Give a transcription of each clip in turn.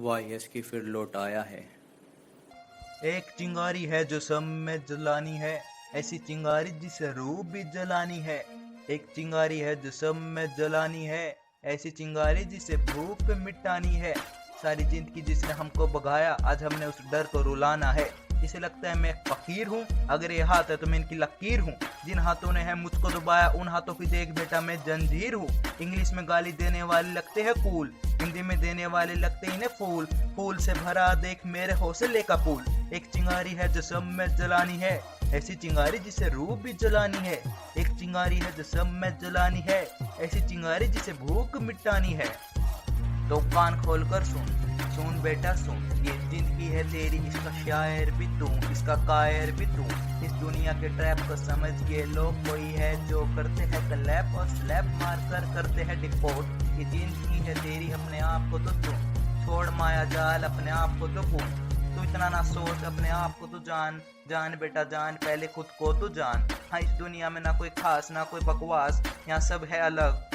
YS की फिर लौट आया है। एक चिंगारी है जो सब में जलानी है, ऐसी चिंगारी जिसे रूह भी जलानी है। एक चिंगारी है जो सब में जलानी है, ऐसी चिंगारी जिसे भूख मिटानी है। सारी जिंदगी जिसने हमको भगाया, आज हमने उस डर को रुलाना है। इसे लगता है मैं फकीर हूँ, अगर ये हाथ है तो मैं इनकी लकीर हूँ। जिन हाथों ने है मुझको दबाया, उन हाथों की देख बेटा मैं जंजीर हूँ। इंग्लिश में गाली देने वाले लगते हैं कूल, हिंदी में देने वाले लगते इन्हें फूल। फूल से भरा देख मेरे हौसले का पुल। एक चिंगारी है जो सब में जलानी है, ऐसी चिंगारी जिसे रूह भी जलानी है। एक चिंगारी है जो सब में जलानी है, ऐसी चिंगारी जिसे भूख मिटानी है। तो कान खोल कर सुन, सुन बेटा सुन, ये जिंदगी है तेरी, इसका शायर भी तू, इसका कायर भी तू। इस दुनिया के ट्रैप को समझ के लोग कोई है जो करते हैं क्लैप और स्लैप मार कर करते हैं डिपोर्ट। ये जिंदगी है तेरी, अपने आप को तो तू छोड़ माया जाल, अपने आप को तो भूल। तू इतना ना सोच, अपने आप को तो जान, जान बेटा जान, पहले खुद को तो जान। हाँ, इस दुनिया में ना कोई खास ना कोई बकवास, यहाँ सब है अलग।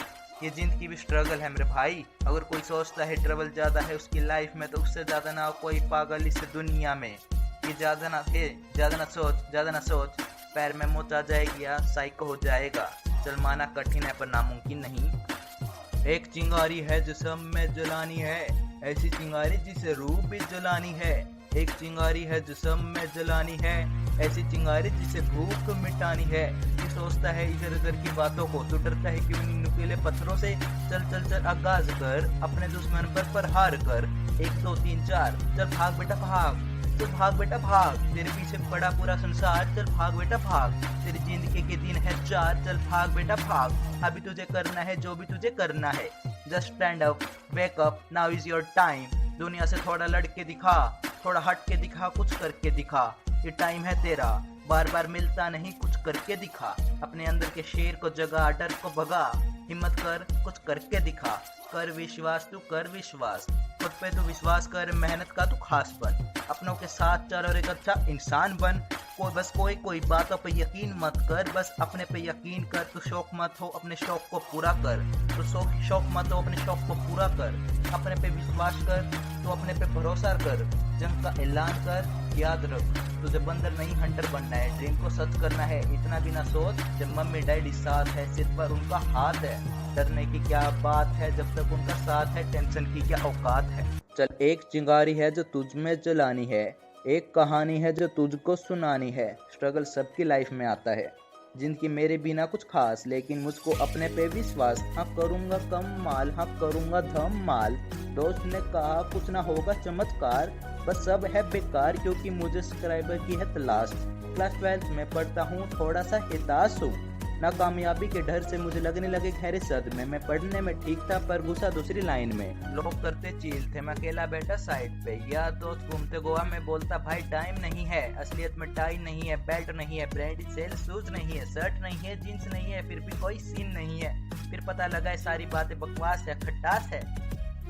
ये जिंदगी भी स्ट्रगल है मेरे भाई। अगर कोई सोचता है ट्रबल ज्यादा है उसकी लाइफ में, तो उससे ज्यादा ना कोई पागल इस दुनिया में। ये ज्यादा ना सोच, पैर में मोच आ जाएगी या साइको हो जाएगा। चल माना कठिन है पर नामुमकिन नहीं। एक चिंगारी है जो सब में जलानी है, ऐसी चिंगारी जिसे रूह भी जलानी है। एक चिंगारी है जो सब में जलानी है, ऐसी चिंगारी जिसे भूख मिटानी है। ये सोचता है इधर उधर की बातों को, तो डरता है क्यों इन नुकीले पत्थरों से। चल चल चल आगाज कर, अपने दुश्मन पर प्रहार कर। 1 2 3 4, चल भाग बेटा भाग, चल भाग बेटा भाग। तेरे पीछे पड़ा पूरा संसार, चल भाग बेटा भाग। तेरी जिंदगी के दिन है 4, चल भाग बेटा भाग। अभी तुझे करना है जो भी तुझे करना है। Just stand up, wake up, now is your time. दुनिया से थोड़ा लड़ के दिखा, थोड़ा हट के दिखा, कुछ करके दिखा। ये टाइम है तेरा, बार बार मिलता नहीं, कुछ करके दिखा। अपने अंदर के शेर को जगा, डर को भगा। हिम्मत कर, कुछ करके दिखा। कर विश्वास, तू कर विश्वास। खुद पे तू विश्वास कर, मेहनत का तू खास बन। अपनों के साथ चल और एक अच्छा इंसान बन। कोई बातों पे यकीन मत कर, बस अपने पे यकीन कर। तू शौक मत हो, अपने शौक को पूरा कर। तू शौक मत हो, अपने शौक को पूरा कर। अपने पे विश्वास कर, तू अपने पे भरोसा कर। जंग का ऐलान कर, याद रख तुझे बंदर नहीं हंटर बनना है। ड्रीम को सच करना है, इतना भी ना सोच जब मम्मी डैडी साथ है, सिर पर उनका हाथ है। डरने की क्या बात है जब तक उनका साथ है, टेंशन की क्या औकात है। चल एक चिंगारी है जो तुझ में जलानी है, एक कहानी है जो तुझको सुनानी है। स्ट्रगल सबकी लाइफ में आता है, जिंदगी मेरे बिना कुछ खास, लेकिन मुझको अपने पे विश्वास। हाँ करूँगा कम माल, हाँ करूँगा धमाल। दोस्त ने कहा कुछ ना होगा चमत्कार, बस सब है बेकार क्योंकि मुझे सब्सक्राइबर की है तलाश। क्लास 12 में पढ़ता हूँ, थोड़ा सा हिताश हूँ। नाकामयाबी के डर से मुझे लगने लगे गहरे सदमे। मैं पढ़ने में ठीक था पर घुसा दूसरी लाइन में। लोग करते चील थे, मैं अकेला बैठा साइड पे। यार दोस्त घूमते गोवा में, बोलता भाई टाइम नहीं है। असलियत में टाई नहीं है, बेल्ट नहीं है, ब्रांडेड सेल शूज नहीं है, शर्ट नहीं है, जींस नहीं है, फिर भी कोई सीन नहीं है। फिर पता लगा है सारी बातें बकवास है, खट्टास है।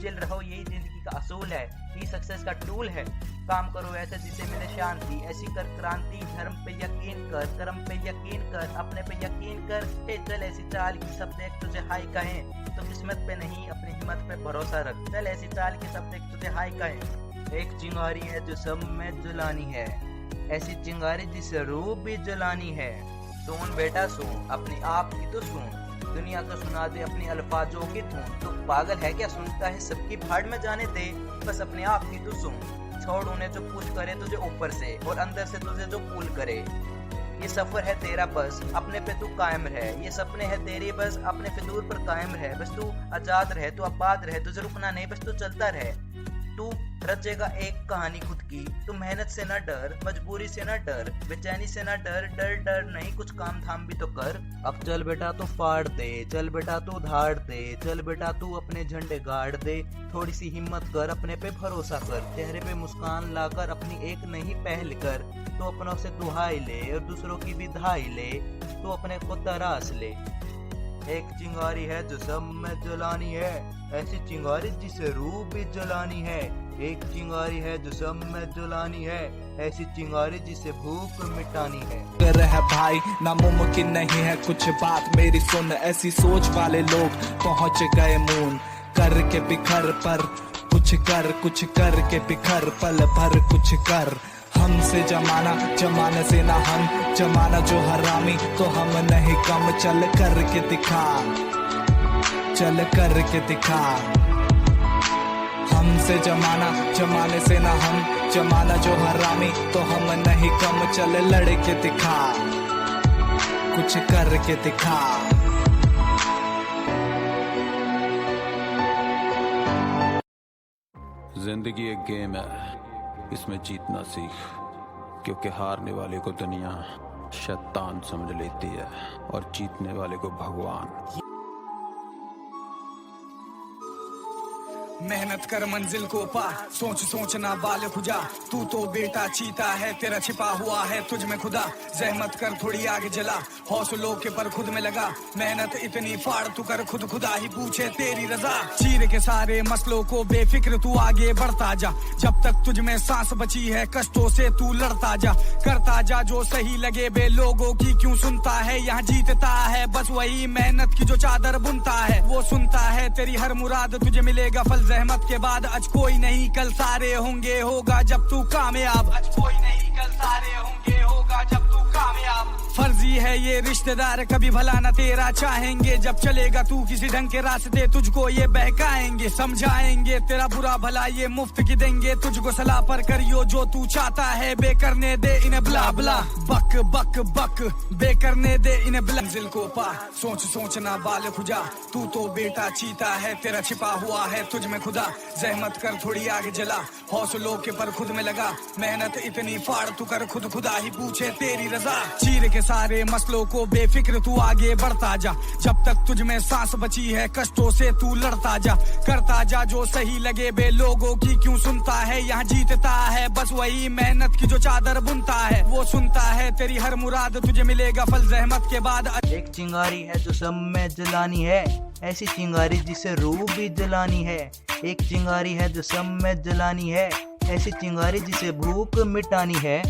चिल रहो, यही जिंदगी का असूल है, ये सक्सेस का टूल है। काम करो ऐसे जिससे मिले शांति, ऐसी कर क्रांति। धर्म पे यकीन कर, कर्म पे यकीन कर, अपने पे यकीन कर। चल ऐसी चाल की सब देख तुझे हाई कहें, तो किस्मत पे नहीं अपनी हिम्मत पे भरोसा रख। चल ऐसी चाल की सब देख तुझे हाई कहें। एक चिंगारी है जो सब में जलानी है, ऐसी चिंगारी जिसे रूह भी जलानी है। सुन बेटा सुन, अपनी आप की तो सुन, दुनिया को सुना दे अपनी अल्फाजों की धुन। तू पागल है क्या, सुनता है सबकी भाड़ में जाने दे, बस अपने आप की तो सुन। छोड़ उन्हें जो पुश करे तुझे ऊपर से, और अंदर से तुझे जो पुल करे। ये सफर है तेरा, बस अपने पे तू कायम रहे। ये सपने है तेरे, बस अपने फितूर पर कायम रहे। बस तू आजाद रहे, तू आबाद रहे, तुझे रुकना नहीं, बस तू चलता रहे। तू रचेगा एक कहानी खुद की। तू मेहनत से न डर, मजबूरी से न डर, बेचैनी से न डर। डर नहीं, कुछ काम धाम भी तो कर। अब चल बेटा तू फाड़ दे, चल बेटा तू धाड़ दे, चल बेटा तू अपने झंडे गाड़ दे। थोड़ी सी हिम्मत कर, अपने पे भरोसा कर। चेहरे पे मुस्कान लाकर अपनी एक नहीं पहल कर। तो अपनों से दुहाई ले और दूसरों की भी धाई ले, तो अपने को तराश ले। एक चिंगारी है जो सब में जलानी है, ऐसी चिंगारी जिसे रूह भी जलानी है। एक चिंगारी है जो सब में जलानी है, ऐसी चिंगारी जिसे भूख मिटानी है। कर है भाई नामुमकिन नहीं है कुछ बात मेरी सुन। ऐसी सोच वाले लोग पहुंच गए मून करके बिखर पर कुछ कुछ कर के बिखर, पल भर कुछ कर। हमसे जमाना, जमाने से ना हम, जमाना जो हरामी तो हम नहीं कम। चल कर के दिखा, चल कर के दिखा। हमसे जमाना, जमाने से ना हम, जमाना जो हरामी तो हम नहीं कम। चल लड़ के दिखा, कुछ कर के दिखा। जिंदगी एक गेम है, इसमें जीतना सीख, क्योंकि हारने वाले को दुनिया शैतान समझ लेती है और जीतने वाले को भगवान। मेहनत कर मंजिल को पा, सोच सोचना बाल खुजा। तू तो बेटा चीता है, तेरा छिपा हुआ है तुझ में खुदा। जहमत कर थोड़ी आगे जला, हौसलों के पर खुद में लगा। मेहनत इतनी फाड़ तू कर, खुद खुदा ही पूछे तेरी रजा। चीर के सारे मसलों को बेफिक्र तू आगे बढ़ता जा। जब तक तुझ में सांस बची है कष्टों से तू लड़ता जा। करता जा जो सही लगे, बे लोगों की क्यों सुनता है। यहाँ जीतता है बस वही मेहनत की जो चादर बुनता है। वो सुनता है तेरी हर मुराद, तुझे मिलेगा फल जहमत के बाद। आज कोई नहीं कल सारे होंगे, होगा जब तू कामयाब। आज कोई नहीं कल सारे होंगे, होगा जब तू कामयाब। फर्जी है ये रिश्तेदार, कभी भला न तेरा चाहेंगे। जब चलेगा तू किसी ढंग के रास्ते, तुझको ये बहकाएंगे। समझाएंगे तेरा बुरा भला, ये मुफ्त की देंगे तुझको सलाह। पर करियो जो तू चाहता है, बेकरने दे इन्हें ब्ला ब्ला। बक बक बक बेकरने दे इन्हें ब्ला। मंजिल को पा, सोच सोचना बाल खुजा। तू तो बेटा चीता है, तेरा छिपा हुआ है तुझ में खुदा। जहमत कर थोड़ी आगे जला, हौसलों के पर खुद में लगा। मेहनत इतनी फाड़ तू कर, खुद खुदा ही पूछे तेरी रजा। चीर के सारे मसलों को बेफिक्र तू आगे बढ़ता जा। जब तक तुझ में सांस बची है कष्टों से तू लड़ता जा। करता जा जो सही लगे, बे लोगों की क्यों सुनता है। यहाँ जीतता है बस वही मेहनत की जो चादर बुनता है। वो सुनता है तेरी हर मुराद, तुझे मिलेगा फल जहमत के बाद। एक चिंगारी है जो सब में जलानी है, ऐसी चिंगारी जिसे रूह भी जलानी है। एक चिंगारी है जो सब में जलानी है, ऐसी चिंगारी जिसे भूख मिटानी है।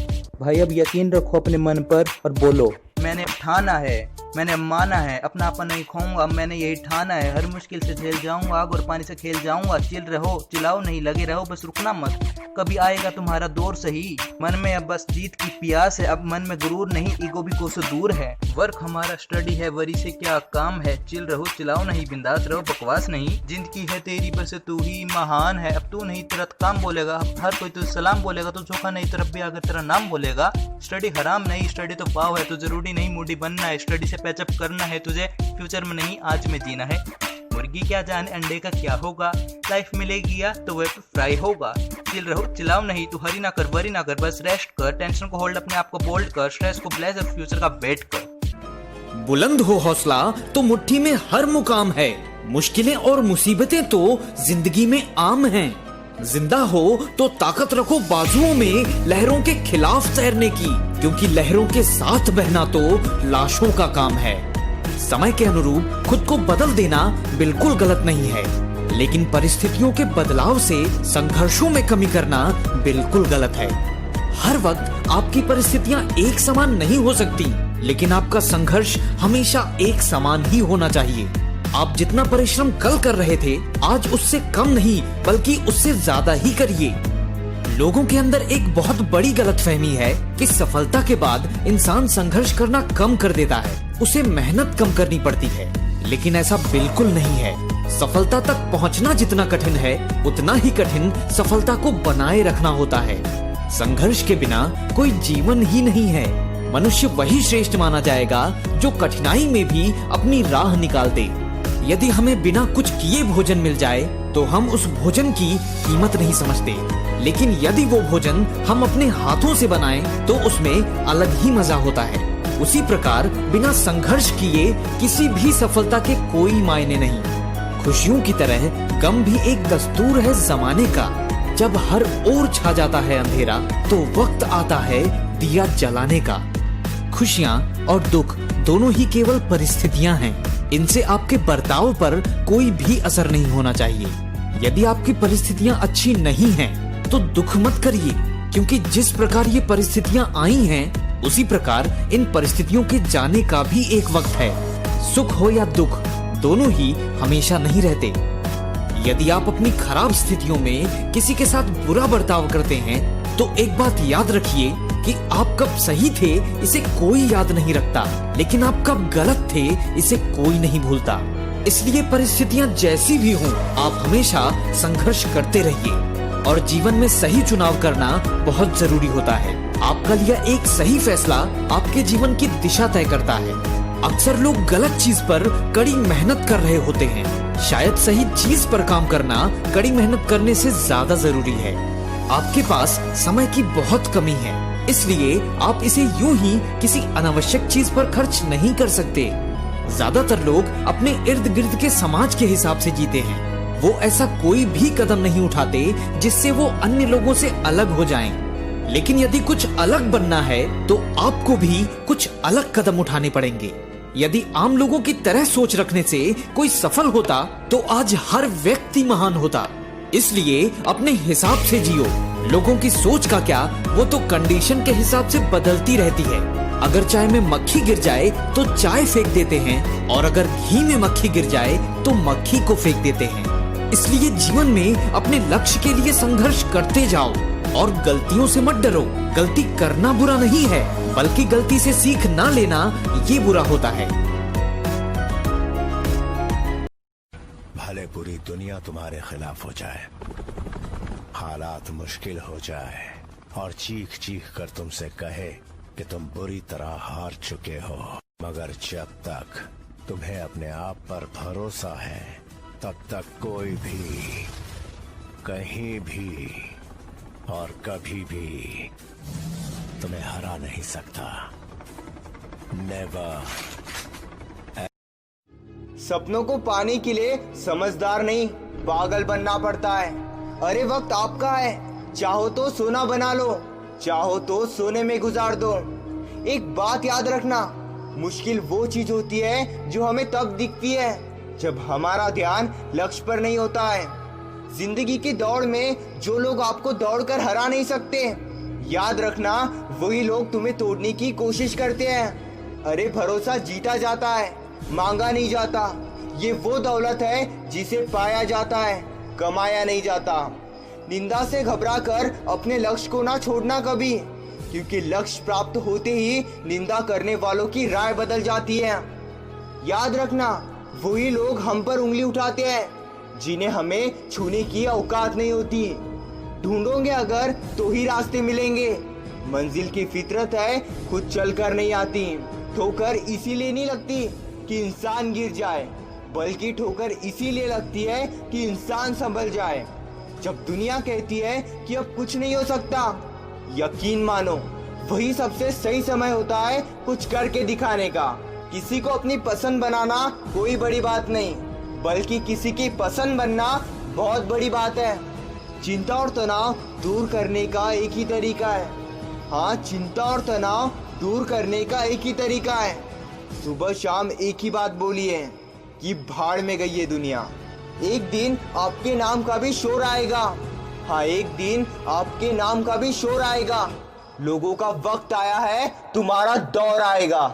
भाई अब यकीन रखो अपने मन पर और बोलो। मैंने ठाना है, मैंने माना है, अपना अपन नहीं खोऊंगा। मैंने यही ठाना है, हर मुश्किल से झेल जाऊंगा, आग और पानी से खेल जाऊंगा। चिल रहो, चिल्लाओ नहीं, लगे रहो, बस रुकना मत। कभी आएगा तुम्हारा दौर सही। मन में अब बस जीत की प्यास है, अब मन में गुरूर नहीं, ईगो भी कोसों दूर है। वर्क हमारा स्टडी है, वरी से क्या काम है। चिल रहो, चिल्लाओ नहीं, बिंदास रहो, बकवास नहीं। जिंदगी है तेरी बस तू ही महान है। अब तू नहीं तेरा काम बोलेगा, हर कोई तुझे सलाम बोलेगा। तो चौका नहीं तरफ भी अगर तेरा नाम बोलेगा। स्टडी हराम नहीं, स्टडी तो पाव है। तो जरूरी नहीं मूडी बनना है, स्टडी से पैचअप करना है तुझे। फ्यूचर में नहीं आज में जीना है। मुर्गी क्या जाने अंडे का क्या होगा, लाइफ मिलेगी या तो वह फ्राई होगा। चिल रहो, चिल्लाओ नहीं, तू हरी ना कर, वरी ना कर, बस रेस्ट कर। टेंशन को होल्ड, अपने आप को बोल्ड कर, स्ट्रेस को ब्लेस और फ्यूचर का वेट कर। बुलंद हो हौसला तो मुट्ठी में हर मुकाम है। मुश्किलें और मुसीबतें तो जिंदगी में आम हैं। जिंदा हो तो ताकत रखो बाजुओं में लहरों के खिलाफ तैरने की, क्योंकि लहरों के साथ बहना तो लाशों का काम है। समय के अनुरूप खुद को बदल देना बिल्कुल गलत नहीं है, लेकिन परिस्थितियों के बदलाव से संघर्षों में कमी करना बिल्कुल गलत है। हर वक्त आपकी परिस्थितियां एक समान नहीं हो सकती, लेकिन आपका संघर्ष हमेशा एक समान ही होना चाहिए। आप जितना परिश्रम कल कर रहे थे, आज उससे कम नहीं बल्कि उससे ज्यादा ही करिए। लोगों के अंदर एक बहुत बड़ी गलतफहमी है कि सफलता के बाद इंसान संघर्ष करना कम कर देता है, उसे मेहनत कम करनी पड़ती है। लेकिन ऐसा बिल्कुल नहीं है। सफलता तक पहुंचना जितना कठिन है, उतना ही कठिन सफलता को बनाए रखना होता है। संघर्ष के बिना कोई जीवन ही नहीं है। मनुष्य वही श्रेष्ठ माना जाएगा जो कठिनाई में भी अपनी राह निकाल दे। यदि हमें बिना कुछ किए भोजन मिल जाए तो हम उस भोजन की कीमत नहीं समझते, लेकिन यदि वो भोजन हम अपने हाथों से बनाएं तो उसमें अलग ही मजा होता है। उसी प्रकार बिना संघर्ष किए किसी भी सफलता के कोई मायने नहीं। खुशियों की तरह गम भी एक दस्तूर है जमाने का। जब हर ओर छा जाता है अंधेरा तो वक्त आता है दिया जलाने का। खुशियाँ और दुख दोनों ही केवल परिस्थितियाँ हैं। इनसे आपके बर्ताव पर कोई भी असर नहीं होना चाहिए। यदि आपकी परिस्थितियाँ अच्छी नहीं हैं, तो दुख मत करिए, क्योंकि जिस प्रकार ये परिस्थितियाँ आई हैं, उसी प्रकार इन परिस्थितियों के जाने का भी एक वक्त है। सुख हो या दुख, दोनों ही हमेशा नहीं रहते। यदि आप अपनी खराब स्थितियों में किसी के साथ बुरा बर्ताव करते हैं तो एक बात याद रखिए कि आप कब सही थे इसे कोई याद नहीं रखता, लेकिन आप कब गलत थे इसे कोई नहीं भूलता। इसलिए परिस्थितियां जैसी भी हों, आप हमेशा संघर्ष करते रहिए और जीवन में सही चुनाव करना बहुत जरूरी होता है। आपका लिया एक सही फैसला आपके जीवन की दिशा तय करता है। अक्सर लोग गलत चीज पर कड़ी मेहनत कर रहे होते हैं। शायद सही चीज पर काम करना कड़ी मेहनत करने से ज्यादा जरूरी है। आपके पास समय की बहुत कमी है, इसलिए आप इसे यूं ही किसी अनावश्यक चीज पर खर्च नहीं कर सकते। ज्यादातर लोग अपने इर्द गिर्द के समाज के हिसाब से जीते हैं। वो ऐसा कोई भी कदम नहीं उठाते जिससे वो अन्य लोगों से अलग हो जाएं। लेकिन यदि कुछ अलग बनना है तो आपको भी कुछ अलग कदम उठाने पड़ेंगे। यदि आम लोगों की तरह सोच रखने से कोई सफल होता तो आज हर व्यक्ति महान होता। इसलिए अपने हिसाब से जियो। लोगों की सोच का क्या, वो तो कंडीशन के हिसाब से बदलती रहती है। अगर चाय में मक्खी गिर जाए तो चाय फेंक देते हैं, और अगर घी में मक्खी गिर जाए तो मक्खी को फेंक देते हैं। इसलिए जीवन में अपने लक्ष्य के लिए संघर्ष करते जाओ और गलतियों से मत डरो। गलती करना बुरा नहीं है, बल्कि गलती से सीख ना लेना ये बुरा होता है। भले पूरी दुनिया तुम्हारे खिलाफ हो जाए, हालात मुश्किल हो जाए और चीख चीख कर तुमसे कहे कि तुम बुरी तरह हार चुके हो, मगर जब तक तुम्हें अपने आप पर भरोसा है तब तक कोई भी, कहीं भी और कभी भी तुम्हें हरा नहीं सकता। नेवर। सपनों को पाने के लिए समझदार नहीं, पागल बनना पड़ता है। अरे वक्त आपका है, चाहो तो सोना बना लो, चाहो तो सोने में गुजार दो। एक बात याद रखना, मुश्किल वो चीज होती है जो हमें तब दिखती है जब हमारा ध्यान लक्ष्य पर नहीं होता है। जिंदगी की दौड़ में जो लोग आपको दौड़कर हरा नहीं सकते, याद रखना वही लोग तुम्हें तोड़ने की कोशिश करते हैं। अरे भरोसा जीता जाता है, मांगा नहीं जाता। ये वो दौलत है जिसे पाया जाता है, कमाया नहीं जाता। निंदा से घबराकर अपने लक्ष्य को ना छोड़ना कभी, क्योंकि लक्ष्य प्राप्त होते ही निंदा करने वालों की राय बदल जाती है। याद रखना वही लोग हम पर उंगली उठाते हैं जिन्हें हमें छूने की औकात नहीं होती। ढूंढोगे अगर तो ही रास्ते मिलेंगे। मंजिल की फितरत है, खुद चलकर नहीं आती। ठोकर इसीलिए नहीं लगती कि इंसान गिर जाए, बल्कि ठोकर इसीलिए लगती है कि इंसान संभल जाए। जब दुनिया कहती है कि अब कुछ नहीं हो सकता, यकीन मानो वही सबसे सही समय होता है कुछ करके दिखाने का। किसी को अपनी पसंद बनाना कोई बड़ी बात नहीं, बल्कि किसी की पसंद बनना बहुत बड़ी बात है। चिंता और तनाव दूर करने का एक ही तरीका है। हाँ, चिंता और तनाव दूर करने का एक ही तरीका है। सुबह शाम एक ही बात बोली है कि भाड़ में गई ये दुनिया। एक दिन आपके नाम का भी शोर आएगा। हाँ, एक दिन आपके नाम का भी शोर आएगा। लोगों का वक्त आया है, तुम्हारा दौर आएगा।